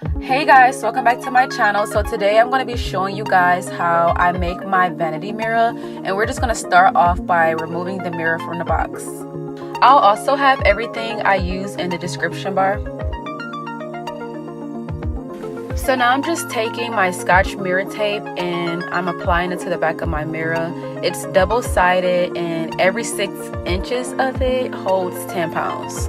Hey guys, welcome back to my channel. So today I'm going to be showing you guys how I make my vanity mirror, and we're just going to start off by removing the mirror from the box. I'll also have everything I use in the description bar. So now I'm just taking my Scotch mirror tape and I'm applying it to the back of my mirror. It's double-sided and every 6 inches of it holds 10 pounds.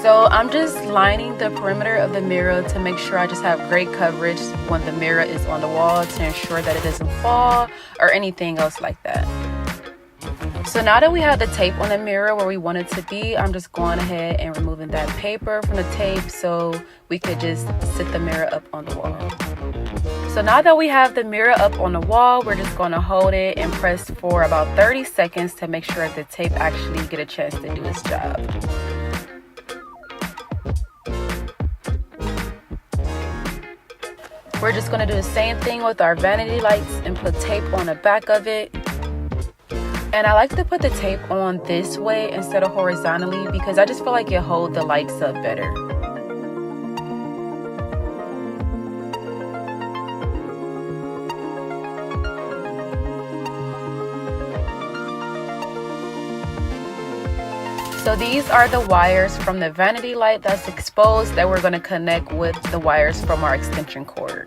So I'm just lining the perimeter of the mirror to make sure I just have great coverage when the mirror is on the wall to ensure that it doesn't fall or anything else like that. So now that we have the tape on the mirror where we want it to be, I'm just going ahead and removing that paper from the tape so we could just sit the mirror up on the wall. So now that we have the mirror up on the wall, we're just going to hold it and press for about 30 seconds to make sure that the tape actually get a chance to do its job. We're just going to do the same thing with our vanity lights and put tape on the back of it. And I like to put the tape on this way instead of horizontally because I just feel like it holds the lights up better. So these are the wires from the vanity light that's exposed that we're going to connect with the wires from our extension cord.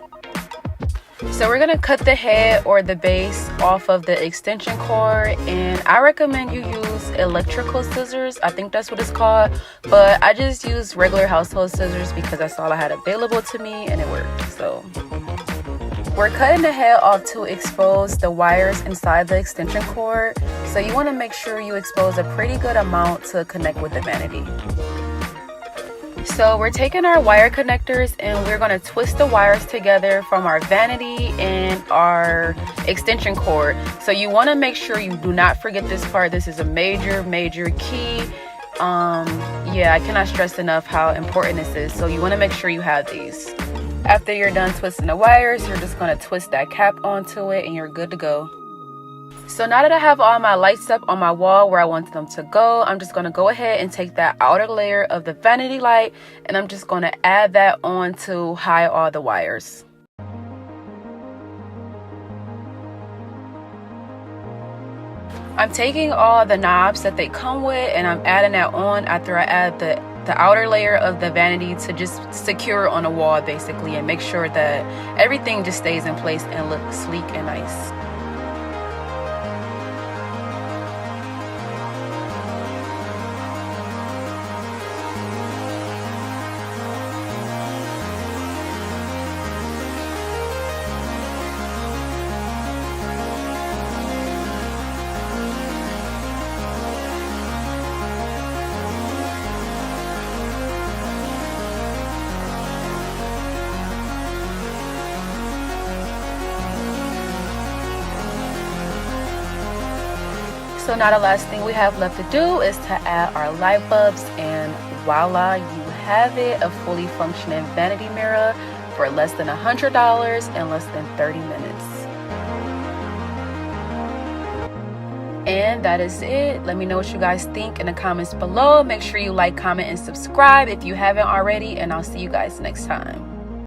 So we're going to cut the head or the base off of the extension cord, and I recommend you use electrical scissors. I think that's what it's called, but I just use regular household scissors because that's all I had available to me and it worked. So we're cutting the head off to expose the wires inside the extension cord. So you want to make sure you expose a pretty good amount to connect with the vanity. So we're taking our wire connectors and we're going to twist the wires together from our vanity and our extension cord. So you want to make sure you do not forget this part. This is a major key. Yeah, I cannot stress enough how important this is. So you want to make sure you have these. After you're done twisting the wires, you're just going to twist that cap onto it and you're good to go. So now that I have all my lights up on my wall where I want them to go, I'm just going to go ahead and take that outer layer of the vanity light and I'm just going to add that on to hide all the wires. I'm taking all the knobs that they come with and I'm adding that on after I add the outer layer of the vanity to just secure on the wall basically and make sure that everything just stays in place and looks sleek and nice. So now the last thing we have left to do is to add our light bulbs, and voila, you have it, a fully functioning vanity mirror for less than $100 in less than 30 minutes. And that is it. Let me know what you guys think in the comments below. Make sure you like, comment, and subscribe if you haven't already, and I'll see you guys next time.